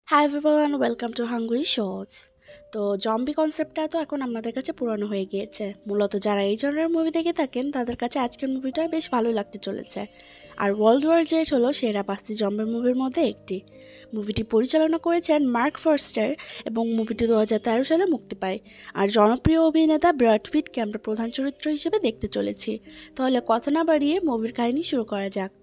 High everyone, welcome to Hungry Shorts. তো zombie কনসেপ্টটা তো এখন আপনাদের কাছে পুরনো হয়ে গিয়েছে। মূলত যারা এই ধরনের মুভি দেখে থাকেন তাদের কাছে আজকের মুভিটা বেশ ভালোই লাগতে চলেছে। আর ওয়ার্ল্ড ওয়ার জেড হলো সেরা 5টি জম্বি মুভির মধ্যে একটি। মুভিটি পরিচালনা করেছেন মার্ক ফার্স্টার এবং মুভিটি 2013 সালে মুক্তি পায়। আর জনপ্রিয় অভিনেতা ব্র্যাড পিটকে আমরা প্রধান চরিত্র হিসেবে দেখতে চলেছি। তাহলে কথা না বাড়িয়ে মুভির কাহিনী শুরু করা যাক।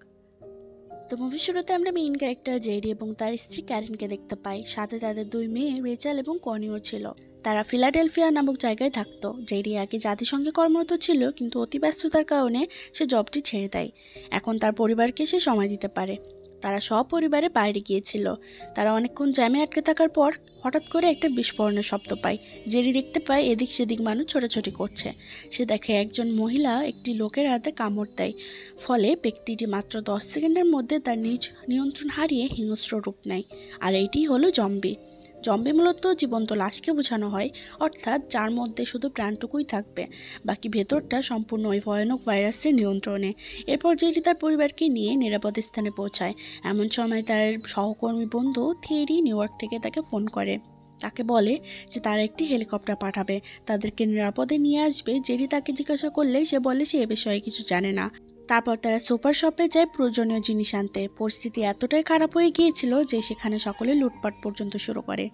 তো মুভির শুরুতে আমরা মেইন ক্যারেক্টার জেডি এবং তার স্ত্রী ক্যারেনকে দেখতে পাই, সাথে তাদের দুই মেয়ে রেচাল এবং কনিও ছিল। তারা ফিলাডেলফিয়া নামক জায়গায় থাকতো। জেডি আগে জাতিসংঘে কর্মরত ছিল, কিন্তু অতি ব্যস্ততার কারণে সে জবটি ছেড়ে দেয়। এখন তার পরিবারকে সে সময় দিতে পারে। তারা সপরিবারে বাইরে গিয়েছিল। তারা অনেকক্ষণ জ্যামে আটকে থাকার পর হঠাৎ করে একটা বিস্ফোরণের শব্দ পায়। জেরি দেখতে পায় এদিক সেদিক মানুষ ছোটাছুটি করছে। সে দেখে একজন মহিলা একটি লোকের হাতে কামড় দেয়। ফলে ব্যক্তিটি মাত্র 10 সেকেন্ডের মধ্যে তার নিজ নিয়ন্ত্রণ হারিয়ে হিংস্র রূপ নেয়। আর এইটি হলো জম্বি। জম্বি মূলত জীবন্ত লাশকে বোঝানো হয়, অর্থাৎ যার মধ্যে শুধু প্রাণটুকুই থাকবে, বাকি ভেতরটা সম্পূর্ণ ওই ভয়ানক ভাইরাসের নিয়ন্ত্রণে। এরপর জেডি তার পরিবারকে নিয়ে নিরাপদ স্থানে পৌঁছায়। এমন সময় তার সহকর্মী বন্ধু থিয়েরি নিউ ইয়র্ক থেকে তাকে ফোন করে। তাকে বলে যে তারা একটি হেলিকপ্টার পাঠাবে, তাদেরকে নিরাপদে নিয়ে আসবে। জেডি তাকে জিজ্ঞাসা করলে সে বলে সে এ বিষয়ে কিছু জানে না। তারপর তারা সুপার শপে যায় প্রয়োজনীয় জিনিস আনতে। পরিস্থিতি এতটাই খারাপ হয়ে গিয়েছিল যে সেখানে সকলে লুটপাট পর্যন্ত শুরু করে।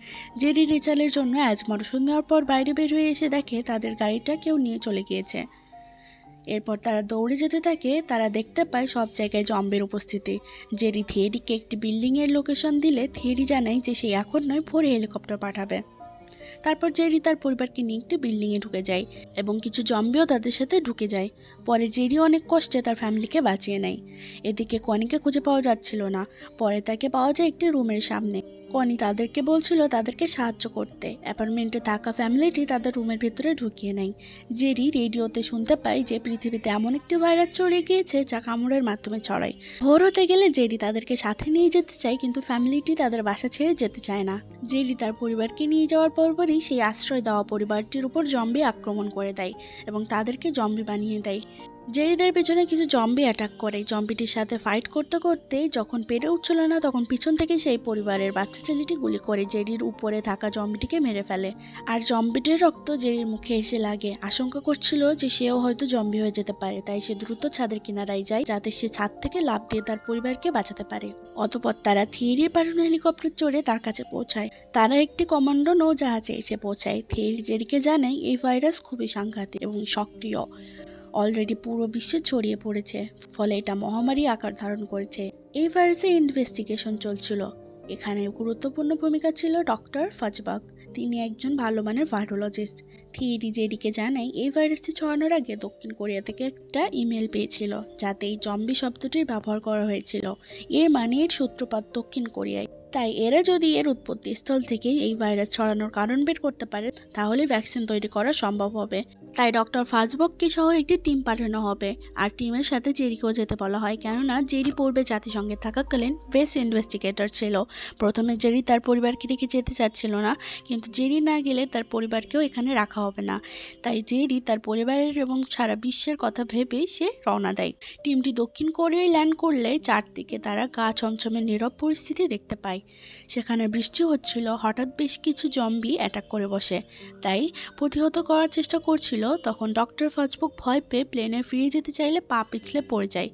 জেডি রেচালের জন্য অ্যাজমার ওষুধ নেওয়ার পর বাইরে বের হয়ে এসে দেখে তাদের গাড়িটা কেউ নিয়ে চলে গিয়েছে। এরপর তারা দৌড়ে যেতে থাকে। তারা দেখতে পায় সব জায়গায় জম্বির উপস্থিতি। জেডি থিয়েরিকে একটি বিল্ডিংয়ের লোকেশন দিলে থিয়েরি জানায় যে সে এখন নয়, ভোরে হেলিকপ্টার পাঠাবে। তারপর জেরি তার পরিবারকে নিয়ে একটি বিল্ডিংয়ে ঢুকে যায় এবং কিছু জম্বিও তাদের সাথে ঢুকে যায়। পরে জেরি অনেক কষ্টে তার ফ্যামিলিকে বাঁচিয়ে নেয়। এদিকে কনিকে খুঁজে পাওয়া যাচ্ছিল না। পরে তাকে পাওয়া যায় একটি রুমের সামনে। কনি তাদেরকে বলছিল তাদেরকে সাহায্য করতে। অ্যাপার্টমেন্টে থাকা ফ্যামিলিটি তাদের রুমের ভিতরে ঢুকিয়ে নেয়। জেরি রেডিওতে শুনতে পায় যে পৃথিবীতে এমন একটি ভাইরাস ছড়িয়ে গিয়েছে যা কামড়ের মাধ্যমে ছড়ায়। ভোর হতে গেলে জেরি তাদেরকে সাথে নিয়ে যেতে চায়, কিন্তু ফ্যামিলিটি তাদের বাসা ছেড়ে যেতে চায় না। জেরি তার পরিবারকে নিয়ে যাওয়ার পরপরই সেই আশ্রয় দেওয়া পরিবারটির উপর জম্বি আক্রমণ করে দেয় এবং তাদেরকে জম্বি বানিয়ে দেয়। জেরিদের পেছনে কিছু জম্বি অ্যাটাক করে। জম্বিটির সাথে ফাইট করতে করতে যখন পেরে উঠছিল না, তখন পিছন থেকে সেই পরিবারের বাচ্চা ছেলেটি গুলি করে জেরির উপরে থাকা জম্বিটিকে মেরে ফেলে। আর জম্বিটির রক্ত জেরির মুখে এসে লাগে। আশঙ্কা করছিল যে সেও হয়তো জম্বি হয়ে যেতে পারে, তাই সে দ্রুত ছাদের কিনারায় যায় যাতে সে ছাদ থেকে লাফ দিয়ে তার পরিবারকে বাঁচাতে পারে। অতঃপর তারা থিয়েরির পাঠানো হেলিকপ্টার চড়ে তার কাছে পৌঁছায়। তারা একটি কমান্ডো নৌজাহাজে এসে পৌঁছায়। থিয়েরি জেরিকে জানায় এই ভাইরাস খুবই সাংঘাতিক এবং সক্রিয়, অলরেডি পুরো বিশ্বে ছড়িয়ে পড়েছে, ফলে এটা মহামারী আকার ধারণ করেছে। এই ভাইরাসের ইনভেস্টিগেশন চলছিল। এখানে গুরুত্বপূর্ণ ভূমিকা ছিল ডক্টর ফাজবাগ। তিনি একজন ভালো মানের ভাইরোলজিস্ট। থিয়েরি জেডিকে জানায় এই ভাইরাসটি ছড়ানোর আগে দক্ষিণ কোরিয়া থেকে একটা ইমেল পেয়েছিল, যাতে এই জম্বি শব্দটির ব্যবহার করা হয়েছিল। এর মানে এর সূত্রপাত দক্ষিণ কোরিয়ায়। তাই এরা যদি এর উৎপত্তি স্থল থেকে এই ভাইরাস ছড়ানোর কারণ বের করতে পারে, তাহলে ভ্যাকসিন তৈরি করা সম্ভব হবে। তাই ডক্টর ফাজবককে সহ একটি টিম পাঠানো হবে। আর টিমের সাথে জেরিকেও যেতে বলা হয়, কেননা জেরি পূর্বে জাতিসংঘে থাকাকালীন বেস্ট ইনভেস্টিগেটর ছিল। প্রথমে জেরি তার পরিবারকে রেখে যেতে চাচ্ছিল না, কিন্তু জেরি না গেলে তার পরিবারকেও এখানে রাখা হবে না। তাই জেরি তার পরিবারের এবং সারা বিশ্বের কথা ভেবে সে রওনা দেয়। টিমটি দক্ষিণ কোরিয়ায় ল্যান্ড করলে চারদিকে তারা গা ছমছমে নীরব পরিস্থিতি দেখতে পায়। সেখানে বৃষ্টি হচ্ছিল। হঠাৎ বেশ কিছু জম্বি অ্যাটাক করে বসে, তাই প্রতিহত করার চেষ্টা করছিল। তখন ডক্টর ফাজবক ভয় পেয়ে প্লেনে ফিরে যেতে চাইলে পা পিছলে পড়ে যায়।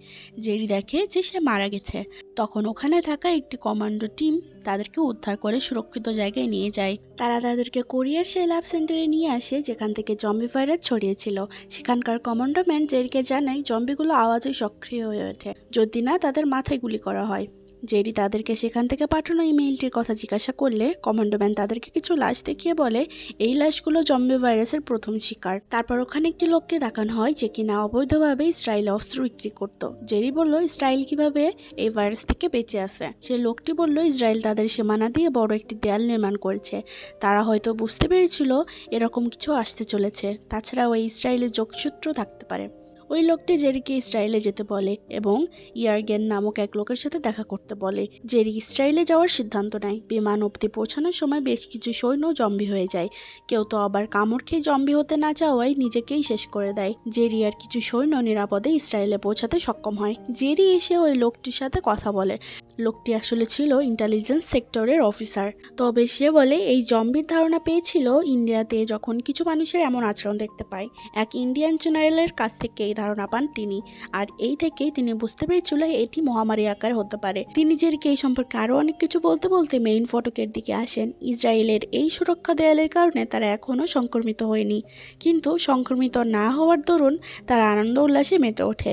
জেরি দেখে যে সে মারা গেছে। তখন ওখানে থাকা একটি কমান্ডো টিম তাদেরকে উদ্ধার করে সুরক্ষিত জায়গায় নিয়ে যায়। তারা তাদেরকে কোরিয়ার সেই ল্যাব সেন্টারে নিয়ে আসে যেখান থেকে জম্বি ভাইরাস ছড়িয়েছিল। সেখানকার কমান্ডো ম্যান জেরিকে জানায় জম্বিগুলো আওয়াজে সক্রিয় হয়ে ওঠে যদি না তাদের মাথায় গুলি করা হয়। জেরি তাদেরকে সেখান থেকে পাঠানো ইমেইলটির কথা জিজ্ঞাসা করলে কমান্ডোম্যান তাদেরকে কিছু লাশ দেখিয়ে বলে এই লাশগুলো জম্বি ভাইরাসের প্রথম শিকার। তারপর ওখানে একটি লোককে দেখানো হয় যে কিনা অবৈধভাবে ইসরায়েলে অস্ত্র বিক্রি করত। জেরি বলল ইসরায়েল কিভাবে এই ভাইরাস থেকে বেঁচে আছে। সে লোকটি বলল ইসরায়েল তাদের সীমানা দিয়ে বড় একটি দেয়াল নির্মাণ করেছে। তারা হয়তো বুঝতে পেরেছিল এরকম কিছু আসতে চলেছে। তাছাড়া ওই ইসরায়েলের যোগসূত্র থাকতে পারে। ওই লোকটি জেরিকে ইসরায়েলে যেতে বলে এবং ইয়ারগেন নামক এক লোকের সাথে দেখা করতে বলে। জেরি ইসরায়েলে যাওয়ার সিদ্ধান্ত নেয়। বিমান অবধি পৌঁছানোর সময় বেশ কিছু সৈন্য জম্বি হয়ে যায়। কেউ তো আবার কামড় খেয়ে জম্বি হতে না চাওয়ায় নিজেকেই শেষ করে দেয়। জেরি আর কিছু সৈন্য নিরাপদে ইসরায়েলে পৌঁছাতে সক্ষম হয়। জেরি এসে ওই লোকটির সাথে কথা বলে। লোকটি আসলে ছিল ইন্টেলিজেন্স সেক্টরের অফিসার। তবে সে বলে এই জম্বির ধারণা পেয়েছিল ইন্ডিয়াতে যখন কিছু মানুষের এমন আচরণ দেখতে পায়। এক ইন্ডিয়ান জেনারেলের কাছ থেকে এই ধারণা পান তিনি, আর এই থেকেই তিনি বুঝতে পেরেছিল এটি মহামারী আকার হতে পারে। তিনি জেরিকে এই সম্পর্কে আরো অনেক কিছু বলতে বলতে মেইন ফটকের দিকে আসেন। ইসরায়েলের এই সুরক্ষা দেয়ালের কারণে তারা এখনো সংক্রমিত হয়নি, কিন্তু সংক্রমিত না হওয়ার দরুন তারা আনন্দ উল্লাসে মেতে ওঠে।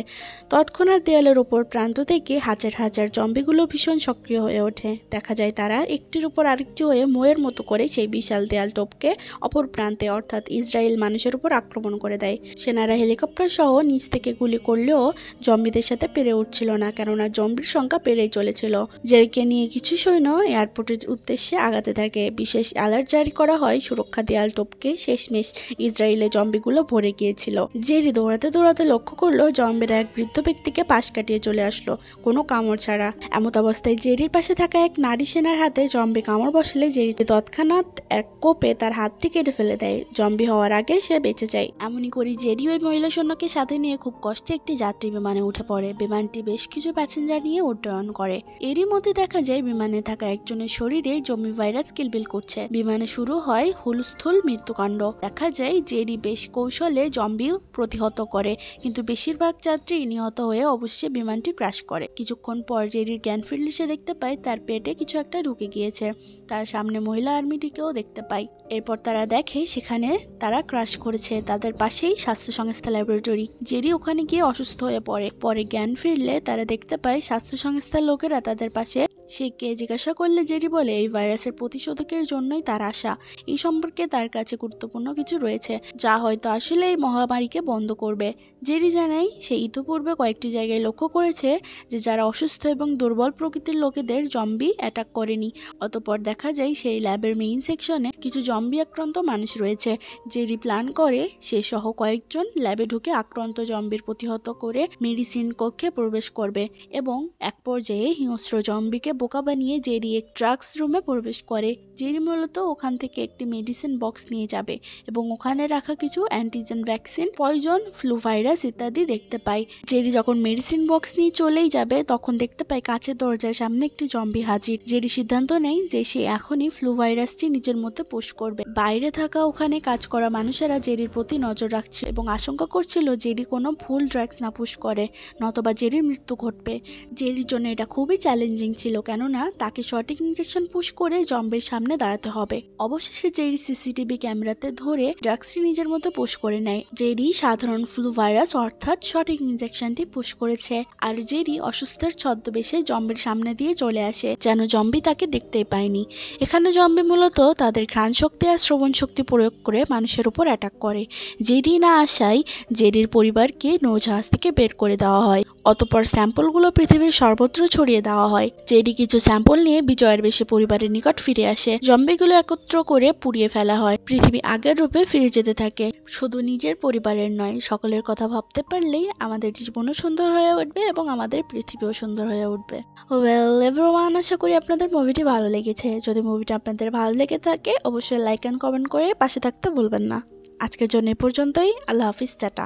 তৎক্ষণাৎ দেয়ালের উপর প্রান্ত থেকে হাজার হাজার জম্বিগুলো ভীষণ সক্রিয় হয়ে ওঠে। দেখা যায় তারা একটির উপর আরেকটি হয়ে ময়ের মতো করে সেই বিশাল দেয়াল টপকে অপর প্রান্তে অর্থাৎ ইসরায়েল মানুষের উপর আক্রমণ করে দেয়। সেনারা হেলিকপ্টার সহ নিচ থেকে গুলি করলেও জম্বিদের সাথে পেরে উঠছিল না, কেননা জম্বির সংখ্যা বেড়েই চলেছিল। জেরিকে নিয়ে কিছু সৈন্য এয়ারপোর্টের উদ্দেশ্যে আগাতে থাকে। বিশেষ অ্যালার্ট জারি করা হয়। সুরক্ষা দেয়াল টপকে শেষমেশ ইসরায়েলে জম্বিগুলো ভরে গিয়েছিল। জেরি দৌড়াতে দৌড়াতে লক্ষ্য করলো জম্বিরা এক বৃদ্ধ ব্যক্তিকে পাশ কাটিয়ে চলে আসলো, কোনো কামড় ছাড়া। এমত অবস্থায় জেরির পাশে থাকা এক নারী সেনার হাতে জম্বি কামড় বসলে জেরিতে তৎক্ষণাৎ এক কোপে তার হাতটি কেটে ফেলে দেয়। জম্বি হওয়ার আগে সে বেঁচে যায়। এমনই করে জেরি ওই মহিলা সৈন্যকে সাথে নিয়ে খুব কষ্টে একটি যাত্রী বিমানে উঠে পড়ে। বিমানটি বেশ কিছু প্যাসেঞ্জার নিয়ে উড্ডয়ন করে। এরই মধ্যে দেখা যায় বিমানে থাকা একজনের শরীরে জম্বি ভাইরাস কিলবিল করছে। বিমানে শুরু হয় হুলস্থুল মৃত্যুকাণ্ড। দেখা যায় জেরি বেশ কৌশলে জম্বি প্রতিহত করে, কিন্তু বেশিরভাগ যাত্রী নিহত হয়ে অবশ্যই বিমানটি ক্র্যাশ করে। কিছুক্ষণ পর জেরির জ্ঞান ফিরলে সে দেখতে পায় তার পেটে কিছু একটা ঢুকে গিয়েছে। তার সামনে মহিলা আর্মিটিকেও দেখতে পায়। এরপর তারা দেখে সেখানে তারা ক্রাশ করেছে। তাদের পাশেই স্বাস্থ্য সংস্থা ল্যাবরেটরি। জেরি ওখানে গিয়ে অসুস্থ হয়ে পড়ে। পরে জ্ঞান ফিরলে তারা দেখতে পায় স্বাস্থ্য সংস্থার লোকেরা তাদের পাশে। সে কে জিজ্ঞাসা করলে জেরি বলে এই ভাইরাসের প্রতিষেধকের জন্যই তার আশা। এই সম্পর্কে তার কাছে গুরুত্বপূর্ণ কিছু রয়েছে যা হয়তো আসলে এই মহামারীকে বন্ধ করবে। জেরি জানায় সে ইতিপূর্বে কয়েকটি জায়গায় লক্ষ্য করেছে যে যারা অসুস্থ এবং দুর্বল প্রকৃতির লোকেদের জম্বি অ্যাটাক করেনি। অতঃপর দেখা যায় সেই ল্যাবের মেইন সেকশনে কিছু জম্বি আক্রান্ত মানুষ রয়েছে। জেরি প্ল্যান করে সে সহ কয়েকজন ল্যাবে ঢুকে আক্রান্ত জম্বির প্রতিহত করে মেডিসিন কক্ষে প্রবেশ করবে এবং এক পর্যায়ে হিংস্র জম্বিকে বোকা বানিয়ে জেরি এক ড্রাগস রুমে প্রবেশ করে। জেরি মূলত ওখান থেকে একটি মেডিসিন বক্স নিয়ে যাবে এবং ওখানে রাখা কিছু antigen vaccine, poison, flu virus ইত্যাদি দেখতে পায়। জেরি যখন মেডিসিন বক্স নিয়ে চলেই যাবে তখন দেখতে পায় কাছের দরজার সামনে একটি জম্বি হাজির। জেরি সিদ্ধান্ত নেয় যে সে এখনই ফ্লু ভাইরাসটি নিজের মধ্যে পুশ করবে। বাইরে থাকা ওখানে কাজ করা মানুষেরা জেরির প্রতি নজর রাখছে এবং আশঙ্কা করছিল জেরি কোনো ভুল ড্রাগস না পুশ করে, নতবা জেরির মৃত্যু ঘটবে। জেরির জন্য এটা খুবই চ্যালেঞ্জিং ছিল, কেননা তাকে সঠিক ইনজেকশন পুশ করে জম্বির সামনে দাঁড়াতে হবে। অবশেষে জেরি সিসিটিভি ক্যামেরাতে ধরে ড্রাগসটি নিজের মতো পুশ করে নেয়। জেরি সাধারণ ফ্লু ভাইরাস অর্থাৎ সঠিক ইনজেকশনটি পুশ করেছে, আর জেরি অসুস্থের ছদ্মবেশে জম্বির সামনে দিয়ে চলে আসে যেন জম্বি তাকে দেখতেই পায়নি। এখানে জম্বি মূলত তাদের ঘ্রাণ শক্তি আর শ্রবণ শক্তি প্রয়োগ করে মানুষের উপর অ্যাটাক করে। জেরি না আসায় জেরির পরিবারকে নৌজাহাজ থেকে বের করে দেওয়া হয়। অতঃপর স্যাম্পলগুলো পৃথিবীর সর্বত্র ছড়িয়ে দেওয়া হয়। জেরি কিছু স্যাম্পল নিয়ে বিজয়ের বেশে পরিবারের নিকট ফিরে আসে। জম্বিগুলো একত্র করে পুড়িয়ে ফেলা হয়। পৃথিবী আগের রূপে ফিরে যেতে থাকে। শুধু নিজের পরিবারের নয়, সকলের কথা ভাবতে পারলেই আমাদের জীবনও সুন্দর হয়ে উঠবে এবং আমাদের পৃথিবীও সুন্দর হয়ে উঠবে। ওয়েল এভরিওয়ান, আশা করি আপনাদের মুভিটি ভালো লেগেছে। যদি মুভিটা আপনাদের ভালো লেগে থাকে অবশ্যই লাইক অ্যান্ড কমেন্ট করে পাশে থাকতে ভুলবেন না। আজকের জন্য এ পর্যন্তই। আল্লাহ হাফিজ, টাটা।